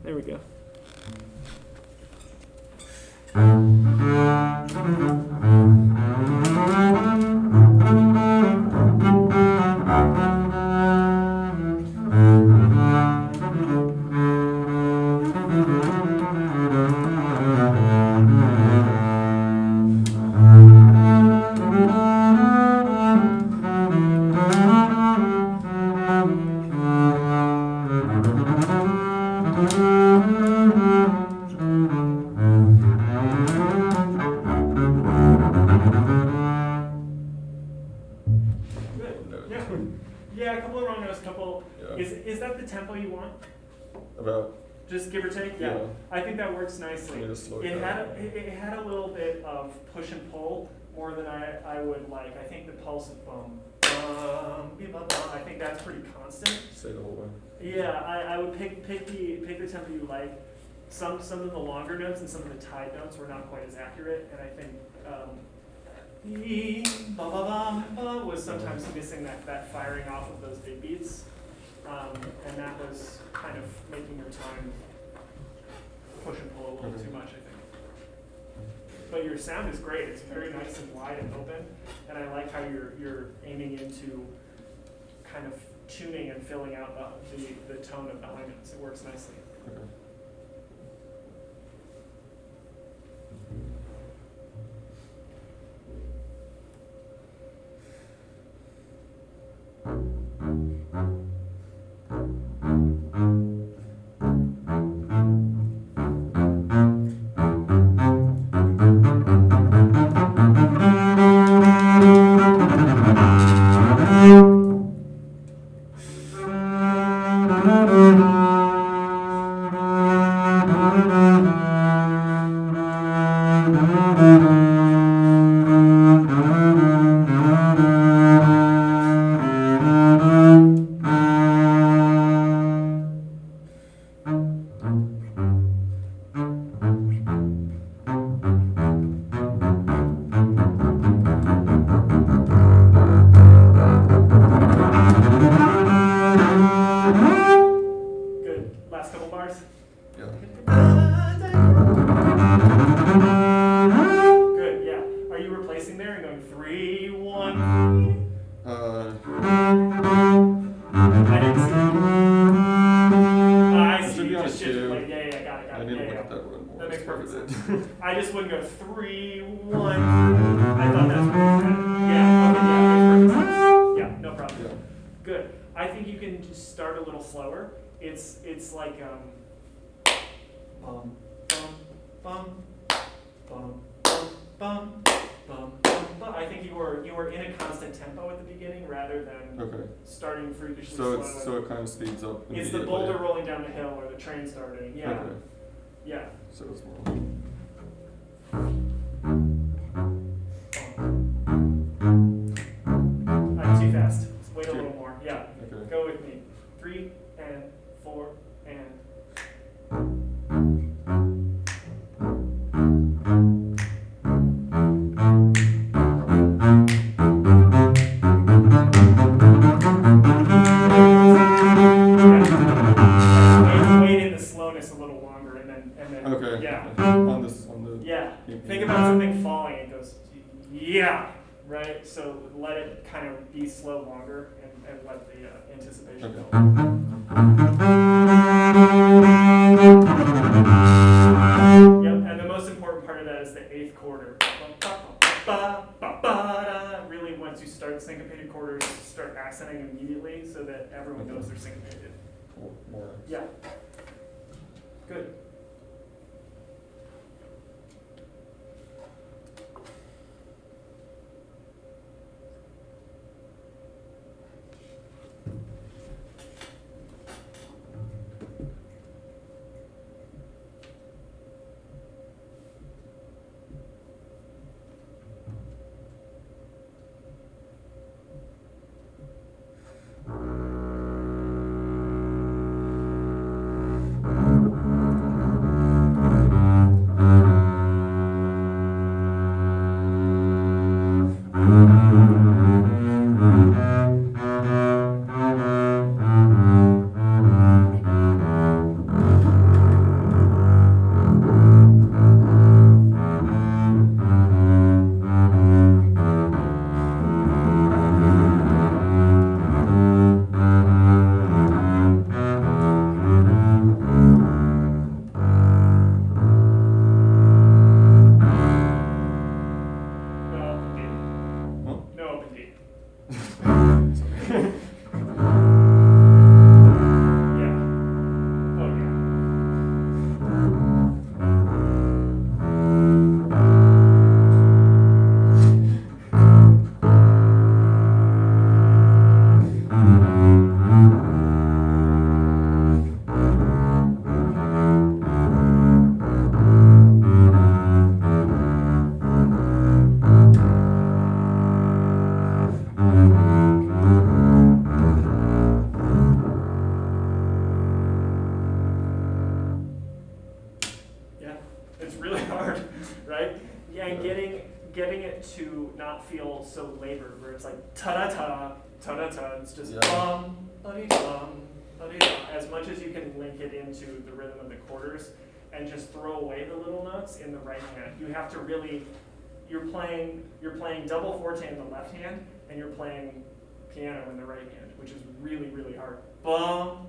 There we go. Yeah, a couple of wrong notes, Yeah. Is that the tempo you want? About. Just give or take? Yeah. I think that works nicely. It had a little bit of push and pull more than I would like. I think the pulse of bum, I think that's pretty constant. Say the whole way. Yeah, I would pick the tempo you like. Some of the longer notes and some of the tied notes were not quite as accurate, and I think was sometimes missing that firing off of those big beats, and that was kind of making your time push and pull a little too much, I think. But your sound is great. It's very nice and wide and open, and I like how you're aiming into kind of tuning and filling out the tone of the high notes. It works nicely. Okay. I just wouldn't go 3, 1. I thought that's what you said. Yeah, okay, yeah, makes perfect sense. Yeah, no problem. Yeah. Good. I think you can just start a little slower. It's like bum bum bum bum bum bum bum bum. I think you were in a constant tempo at the beginning rather than starting freakishly slow. So it kind of speeds up. It's the boulder rolling down the hill or the train starting. Yeah. Okay. Yeah. So it's more. Too fast. Let's wait a little more. Yeah. Okay. Go with me. 3 and 4 and. Wait in the slowness a little longer and then. Okay. Yeah. On the. Yeah. Think about something falling. It goes. Yeah. Right? So let it kind of be slow longer and let the anticipation go. Yep, and the most important part of that is the 8th quarter. Really, once you start syncopated quarters, start accenting immediately so that everyone knows they're syncopated. More. Yeah. Good. to not feel so labored, where it's like ta-da-ta, ta-da-ta, it's just Yeah. bum, ba-dee-dum, ba-dee-dum, as much as you can link it into the rhythm of the quarters, and just throw away the little notes in the right hand. You have to really, you're playing double forte in the left hand, and you're playing piano in the right hand, which is really, really hard. Bum,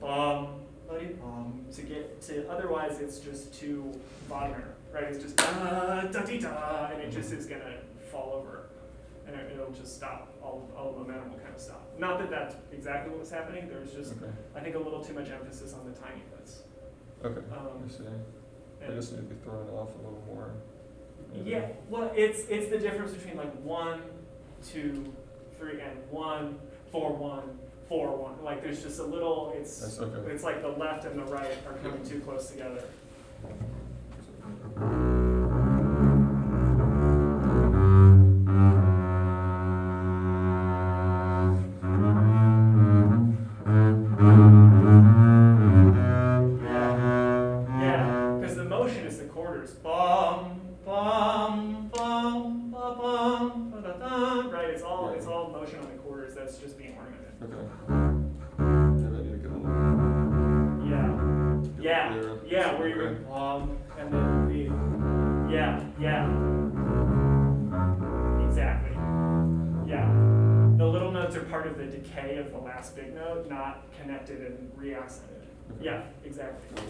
bum, bum, to get to, otherwise it's just too Wagner, right? It's just da, da, dee, da, and it just is gonna fall over, and it'll just stop. All the momentum will kind of stop. Not that that's exactly what was happening, there was just, Okay. I think, a little too much emphasis on the tiny bits. Okay. Um, I see. I and- just need to be thrown off a little more. maybe. Yeah, well, it's the difference between like 1, 2, 3, and 1, 4, 1, 4, 1. Like there's just a little. That's okay. It's like the left and the right are coming too close together. Yeah, because the motion is the quarters. Bum, bum, bum, ba, bum, ba, da, da, right? It's all motion on the quarters. That's just being ornamented. Okay. Maybe I need to get a little. Yeah, yeah, clearer. yeah. Where you're Okay. and then yeah, exactly. Yeah, the little notes are part of the decay of the last big note, not connected and reaccented. Okay. Yeah, exactly. Good.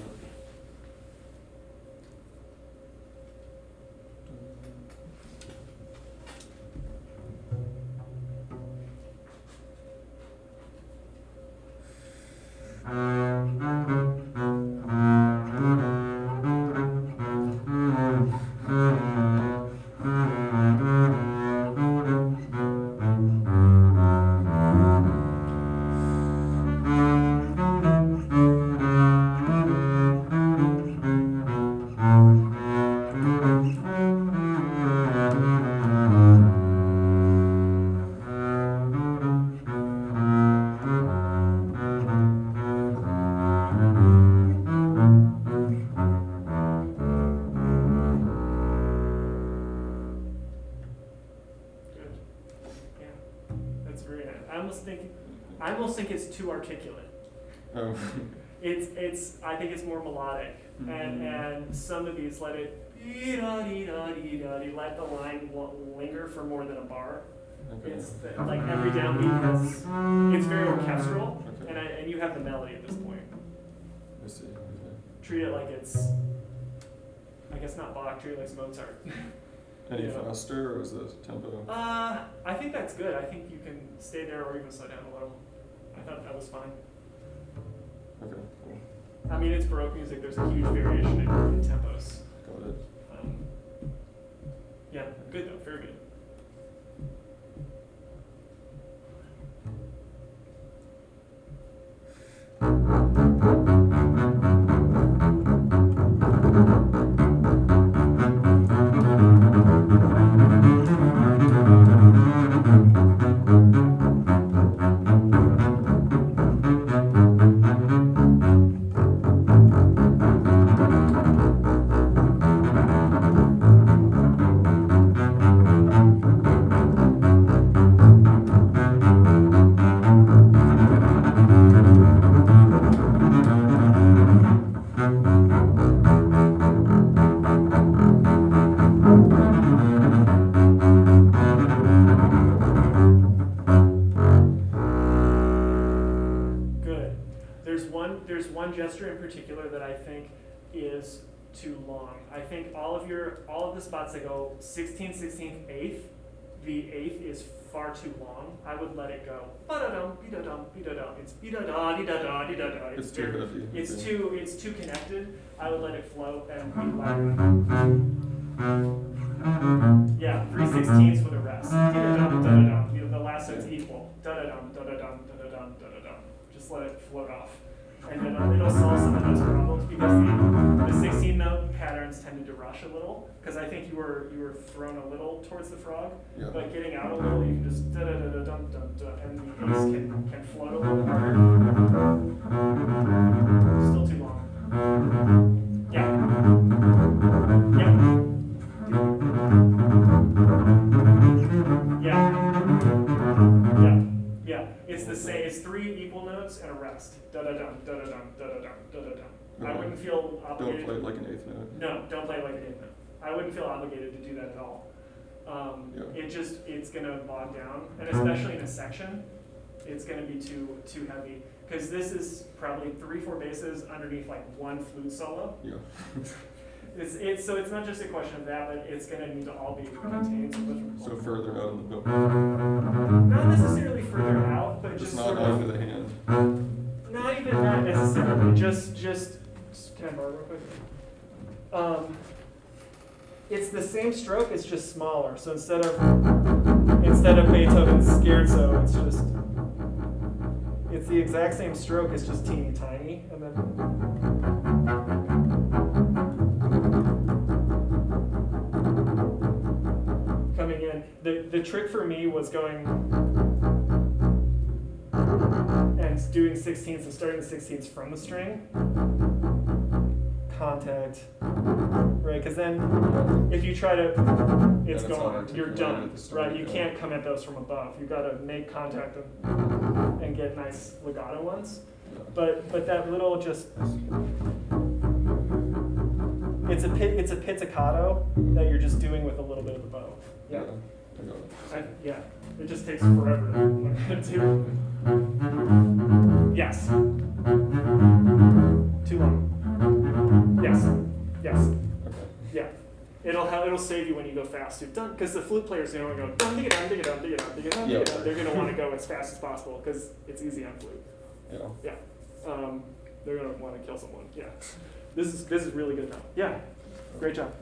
Yeah, that's very nice. I almost think it's too articulate. Oh. I think it's more melodic, and some of these let it let the line linger for more than a bar. Okay. It's like every downbeat has, it's very orchestral, Okay. and you have the melody at this point. I see. Okay. Treat it like it's, I guess not Bach. Treat it like it's Mozart. Any Yeah. faster or is the tempo? I think that's good. I think you can stay there or even slow down a little. I thought that was fine. Okay, cool. I mean, it's Baroque music. There's a huge variation in tempos. Got it. Yeah, good though. Very good. Good. There's one gesture in particular that I think is too long. I think all of the spots that go 16th, 16th, 8th, the 8th is far too long. I would let it go. Ba-da-dum, be-da-dum, be-da-dum. It's be-da-da, di-da-da, di-da-da. It's too heavy. It's Okay. too connected. I would let it float and be louder. Yeah, 3/16 with a rest. Di-da-dum, da-da-dum. The last note's equal. Da-da-dum, da-da-dum, da-da-dum, da-da-dum. Just let it float off. And then it'll solve some of those problems because the 16 note patterns tended to rush a little. Because I think you were thrown a little towards the frog. Yeah. But getting out a little, you can just da-da-da-da-dum-dum-dum, and the ace can float a little harder. Still too long. Yeah. Yeah. rest. Da da dum, da da dum, da da dum, da da dum. I Okay. wouldn't feel Don't obligated. play it like an eighth note. No, don't play it like an eighth note. I wouldn't feel obligated to do that at all. Yeah. It's gonna bog down, and especially in a section, it's gonna be too heavy. Because this is probably 3-4 basses underneath like one flute solo. Yeah. So it's not just a question of that, but it's gonna need to all be contained. So further out in the book. Not necessarily further out, but just Just not sort under of, the hand. not even that necessarily, just, can I borrow real quick? It's the same stroke, it's just smaller. So instead of Beethoven's scherzo, it's the exact same stroke, it's just teeny tiny, and then. Coming in, the trick for me was going and doing 16ths and starting the 16ths from the string. Contact, right? Because then if you try to, it's it's gone, hard to you're come in done, at the start, right? You yeah. can't come at those from above. You've got to make contact and get nice legato ones. Yeah. But that little just, it's a pizzicato that you're just doing with a little bit of the bow. Yeah. I got it. Yeah, it just takes forever to do. Yes. Too long. Yes. Yes. Okay. Yeah. It'll save you when you go fast too. Because the flute players are going to go dum digga dum digga dum digga dum digga dum digga dum. They're going to want to go as fast as possible because it's easy on flute. Yeah. Yeah. They're going to want to kill someone. Yeah. This is really good though. Yeah. Great job.